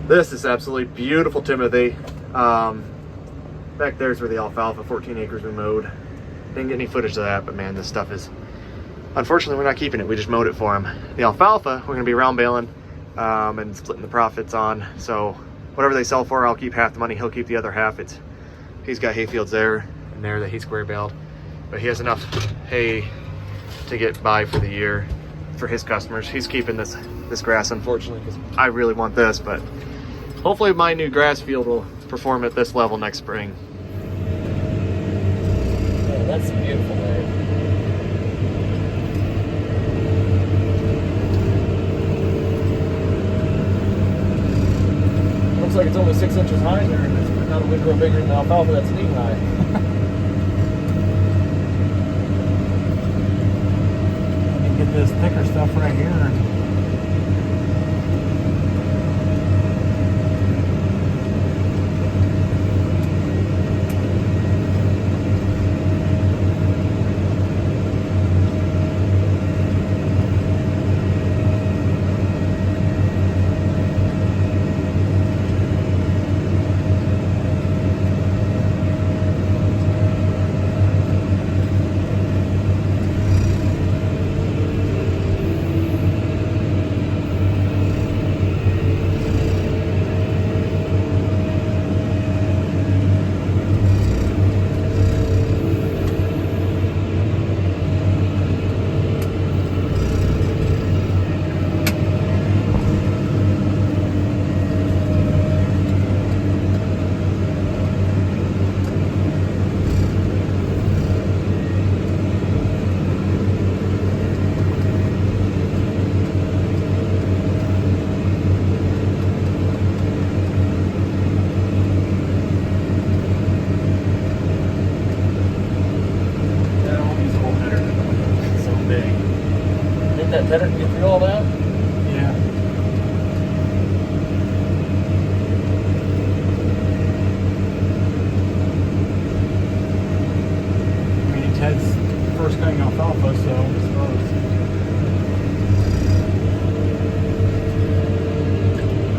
This is absolutely beautiful Timothy. Back there's where the alfalfa, 14 acres we mowed. Didn't get any footage of that, but man, this stuff is, unfortunately, we're not keeping it. We just mowed it for him. The alfalfa, we're gonna be round baling and splitting the profits on. So whatever they sell for, I'll keep half the money. He'll keep the other half. He's got hay fields there and there that he square baled, but he has enough hay to get by for the year for his customers. He's keeping this grass, unfortunately, because I really want this, but hopefully my new grass field will perform at this level next spring. Yeah, that's beautiful there. Looks like it's only 6 inches high there, and it's not a grow bigger than the alfalfa that's knee high. Let me get this thicker stuff right here. That better can get through all that? Yeah. I mean, Ted's first cutting alfalfa, so I suppose.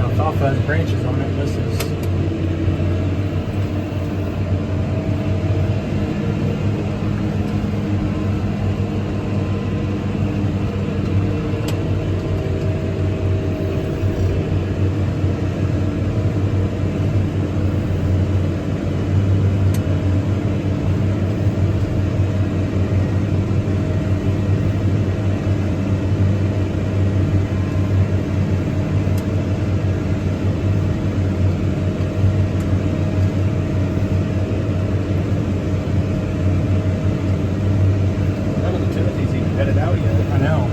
Alfalfa has branches on it. This is. Headed out yet? I know.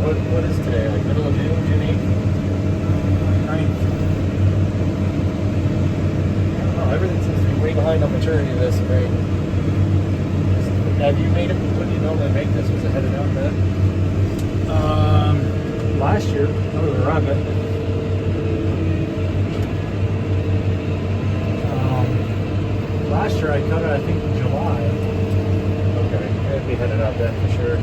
What is today? Like middle of June, June 8th? Right. I don't know. Everything seems to be way behind on maturity this spring. Have you made it? When do you normally make this? Was it headed out then? Last year, I was a rabbit. Last year I cut it, I think, in July. Okay, it'd be headed out then for sure.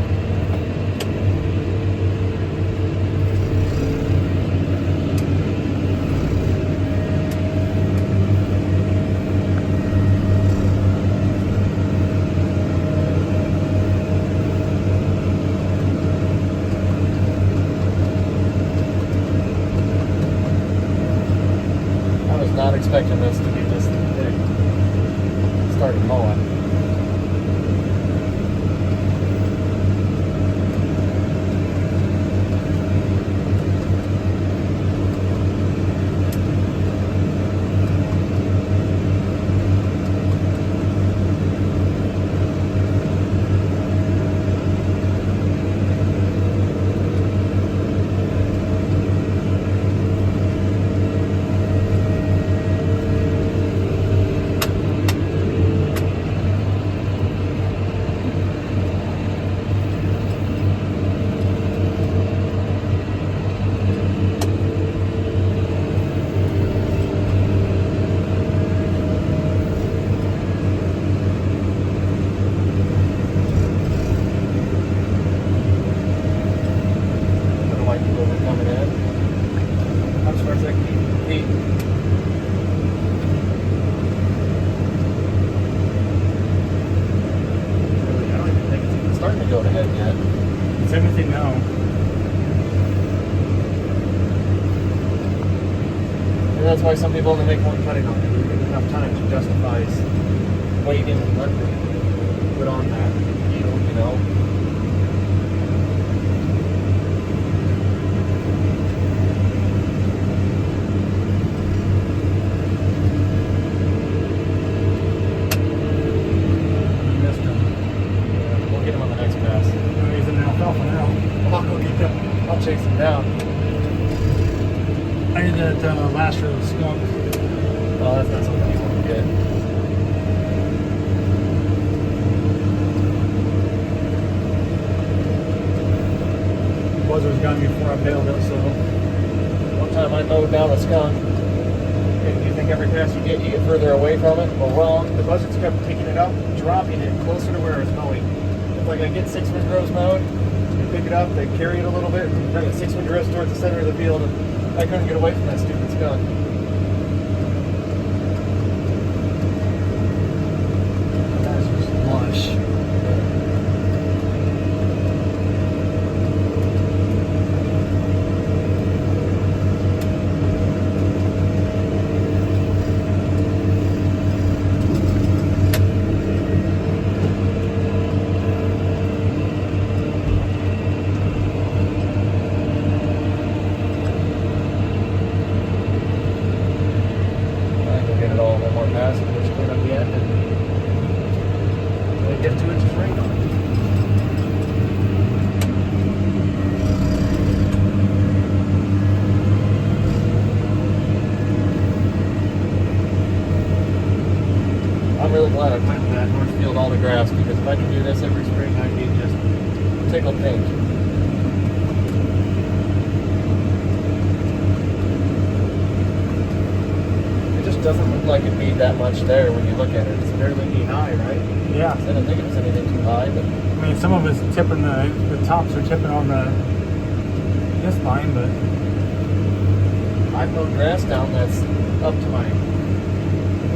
I was not expecting this to be this thick. Started mowing. Coming in. I'm as far as I can eat. I don't even think it's even starting to go to head yet. It's everything now. And that's why some people only make one cutting on it. We give enough time to justify waiting and let them put on that yield, you know. Missed him. Yeah, we'll get him on the next pass. He's in alfalfa now. I'll go get them. I'll chase him down. I need that last row of skunk. Oh, that's not something you want to get. Buzzards got me before I bailed it, so. One time I mowed down a skunk. And you think every pass you get further away from it? Well, wrong. The buzzards kept picking it up, dropping it closer to where I was mowing. If like I get 6 windrows mowed, they pick it up, they carry it a little bit, and bring it 6 windrows towards the center of the field, and I couldn't get away from that stupid skunk. That's just lush. I can get it all in one more pass and just clean up the end and get 2 inches rain on it. I'm really glad I planted that Northfield all the grass because if I can do this every spring, I'd be just tickled pink. It just doesn't look like it'd be that much there when you look at it. It's barely knee high, right? Yeah. I didn't think it was anything too high, but I mean, some of it's tipping the tops are tipping on this vine, but I've mowed grass down that's up to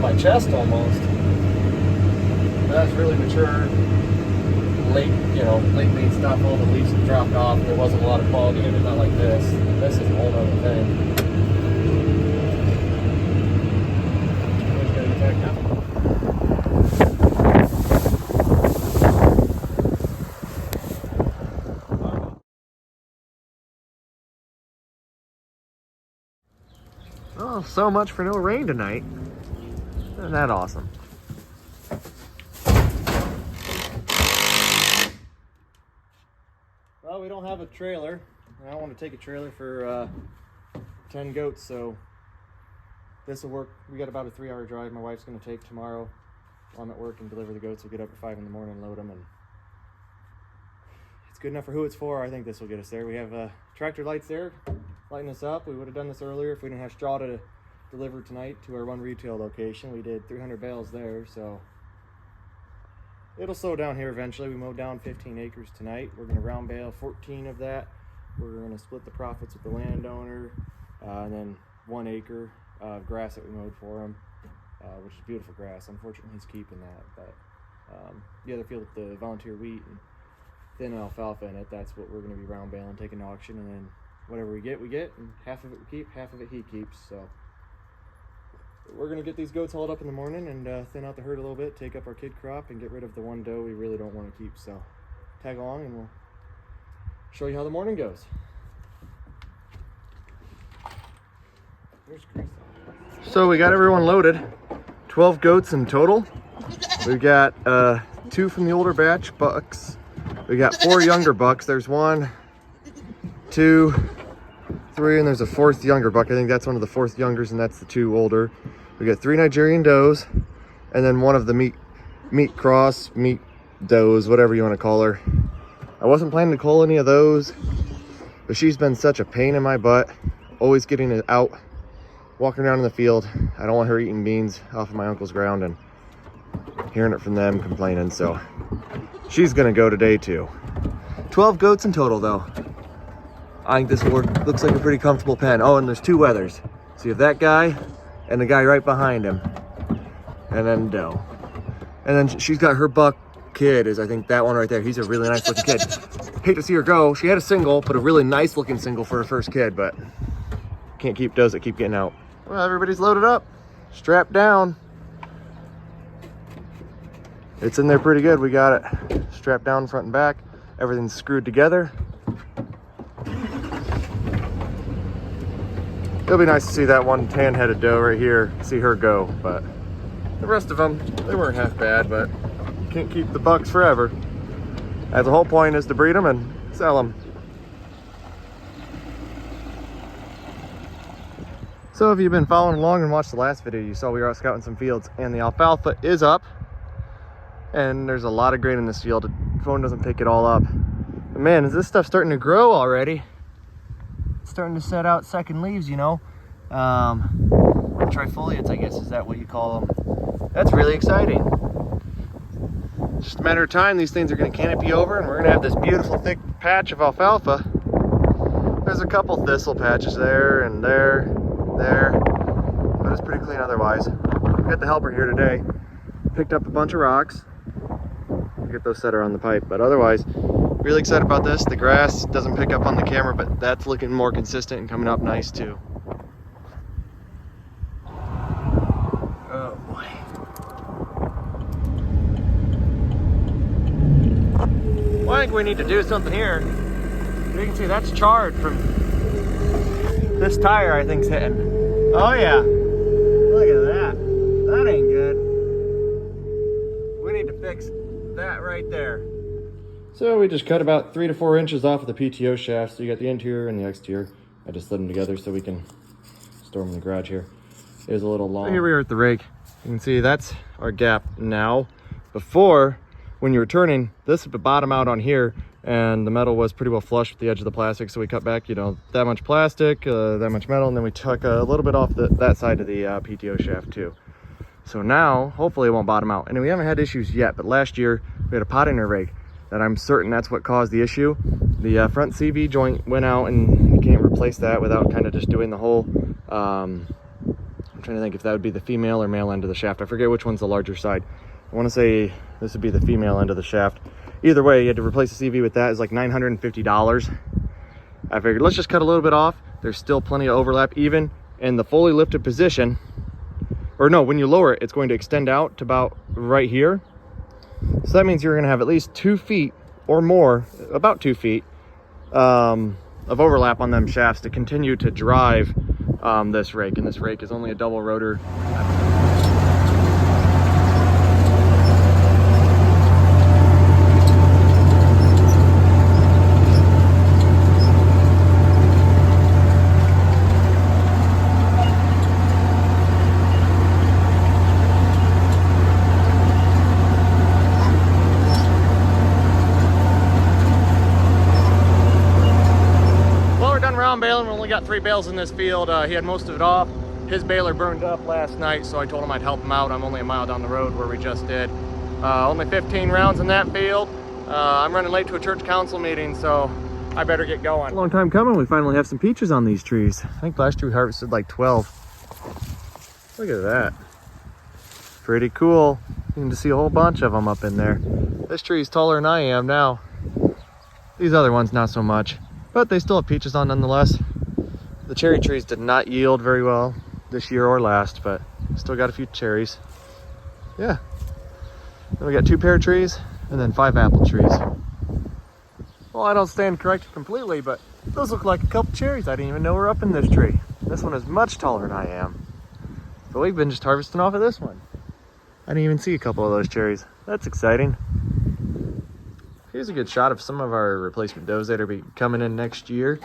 my chest almost. But that's really mature, late leaf stuff. All the leaves have dropped off. There wasn't a lot of quality in it, not like this. This is a whole other thing. Just gotta get back now. Oh, so much for no rain tonight. Isn't that awesome? Well, we don't have a trailer. I don't want to take a trailer for 10 goats, so this will work. We got about a 3-hour drive my wife's going to take tomorrow. While I'm at work and deliver the goats. We'll get up at 5 in the morning, load them, and it's good enough for who it's for. I think this will get us there. We have tractor lights there lighting us up. We would have done this earlier if we didn't have straw to deliver tonight to our one retail location. We did 300 bales there, so it'll slow down here eventually. We mowed down 15 acres tonight. We're going to round bale 14 of that. We're going to split the profits with the landowner, and then 1 acre of grass that we mowed for him, which is beautiful grass. Unfortunately, he's keeping that, but the other field with the volunteer wheat and thin alfalfa in it, that's what we're going to be round baling, taking to auction, and then whatever we get, and half of it we keep, half of it he keeps. So we're going to get these goats hauled up in the morning and thin out the herd a little bit, take up our kid crop, and get rid of the one doe we really don't want to keep. So tag along and we'll show you how the morning goes. There's Chris. So we got everyone loaded. 12 goats in total. We got 2 from the older batch bucks. We got 4 younger bucks. There's 1, 2, 3, and there's a 4th younger buck. I think that's one of the 4th youngers, and that's the 2 older. We got 3 Nigerian does, and then 1 of the meat does, whatever you want to call her. I wasn't planning to cull any of those, but she's been such a pain in my butt, always getting it out, walking around in the field. I don't want her eating beans off of my uncle's ground and hearing it from them complaining, so she's gonna go today too. 12 goats in total though. I think this will work. Looks like a pretty comfortable pen. Oh, and there's two wethers. So you have that guy and the guy right behind him. And then doe. And then she's got her buck kid is I think that one right there. He's a really nice looking kid. Hate to see her go. She had a single, but a really nice looking single for her first kid, but can't keep does that keep getting out. Well, everybody's loaded up, strapped down. It's in there pretty good. We got it strapped down front and back. Everything's screwed together. It'll be nice to see that one tan-headed doe right here, see her go, but the rest of them, they weren't half bad, but you can't keep the bucks forever. As the whole point is to breed them and sell them. So if you've been following along and watched the last video, you saw we were out scouting some fields and the alfalfa is up. And there's a lot of grain in this field. The phone doesn't pick it all up. But man, is this stuff starting to grow already? It's starting to set out second leaves, you know. Trifoliates, I guess, is that what you call them? That's really exciting. It's just a matter of time. These things are going to canopy over and we're going to have this beautiful thick patch of alfalfa. There's a couple thistle patches there and there, but it's pretty clean otherwise. We got the helper here today. Picked up a bunch of rocks. Get those set around the pipe, but otherwise really excited about this. The grass doesn't pick up on the camera, but that's looking more consistent and coming up nice too. Oh boy. Well, I think we need to do something here. You can see that's charred from this tire. I think's hitting. Oh yeah, look at that. That ain't good. We need to fix that right there. So we just cut about 3 to 4 inches off of the PTO shaft. So you got the interior and the exterior. I just slid them together so we can store them in the garage here. It was a little long. So here we are at the rake. You can see that's our gap now. Before, when you were turning, this would bottom out on here and the metal was pretty well flush with the edge of the plastic. So we cut back, you know, that much plastic, that much metal, and then we took a little bit off that side of the PTO shaft too. So now, hopefully it won't bottom out. And we haven't had issues yet, but last year we had a pot in our rake that I'm certain that's what caused the issue. The front CV joint went out and you can't replace that without kind of just doing the whole, I'm trying to think if that would be the female or male end of the shaft. I forget which one's the larger side. I want to say this would be the female end of the shaft. Either way, you had to replace the CV with that. It's like $950. I figured let's just cut a little bit off. There's still plenty of overlap even in the fully lifted position. Or no, when you lower it, it's going to extend out to about right here. So that means you're going to have at least 2 feet or more, about 2 feet of overlap on them shafts to continue to drive this rake. And this rake is only a double rotor. Baling. We only got 3 bales in this field. He had most of it off. His baler burned up last night, so I told him I'd help him out. I'm only a mile down the road where we just did. Only 15 rounds in that field. I'm running late to a church council meeting, so I better get going. A long time coming. We finally have some peaches on these trees. I think last year we harvested like 12. Look at that. Pretty cool. You can just see a whole bunch of them up in there. This tree's taller than I am now. These other ones not so much. But they still have peaches on nonetheless. The cherry trees did not yield very well this year or last, but still got a few cherries. Yeah. Then we got 2 pear trees and then 5 apple trees. Well, I don't stand corrected completely, but those look like a couple cherries. I didn't even know were up in this tree. This one is much taller than I am. But we've been just harvesting off of this one. I didn't even see a couple of those cherries. That's exciting. Here's a good shot of some of our replacement does that are be coming in next year.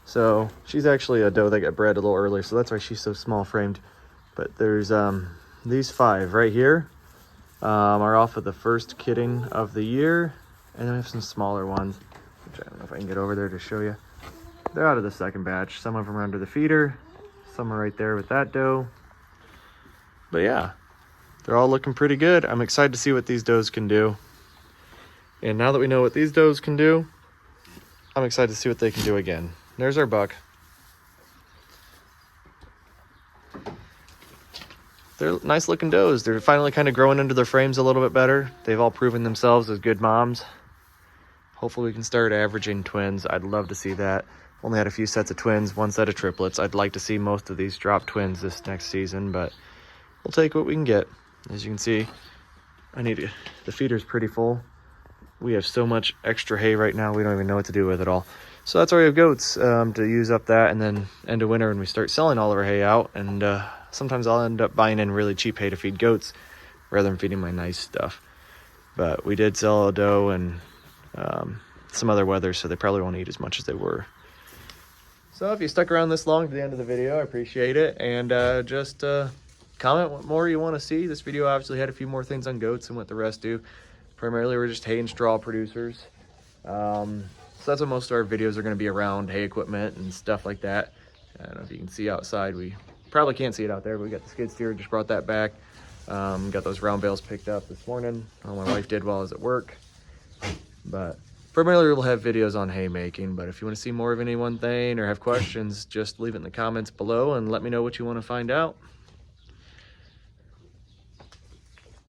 So she's actually a doe that got bred a little earlier, so that's why she's so small framed. But there's these 5 right here are off of the first kidding of the year, and then we have some smaller ones, which I don't know if I can get over there to show you. They're out of the second batch. Some of them are under the feeder, some are right there with that doe. But yeah, they're all looking pretty good. I'm excited to see what these does can do. And now that we know what these does can do, I'm excited to see what they can do again. There's our buck. They're nice looking does. They're finally kind of growing into their frames a little bit better. They've all proven themselves as good moms. Hopefully we can start averaging twins. I'd love to see that. Only had a few sets of twins, one set of triplets. I'd like to see most of these drop twins this next season, but we'll take what we can get. As you can see, the feeder's pretty full. We have so much extra hay right now, we don't even know what to do with it all. So that's why we have goats, to use up that, and then end of winter when we start selling all of our hay out. And sometimes I'll end up buying in really cheap hay to feed goats rather than feeding my nice stuff. But we did sell a doe and some other weather, so they probably won't eat as much as they were. So if you stuck around this long to the end of the video, I appreciate it. And just comment what more you want to see. This video obviously had a few more things on goats than what the rest do. Primarily we're just hay and straw producers. So that's what most of our videos are going to be around, hay equipment and stuff like that. I don't know if you can see outside. We probably can't see it out there, but we got the skid steer, just brought that back. Got those round bales picked up this morning. My wife did while I was at work. But primarily we'll have videos on haymaking, but if you want to see more of any one thing or have questions, just leave it in the comments below and let me know what you want to find out.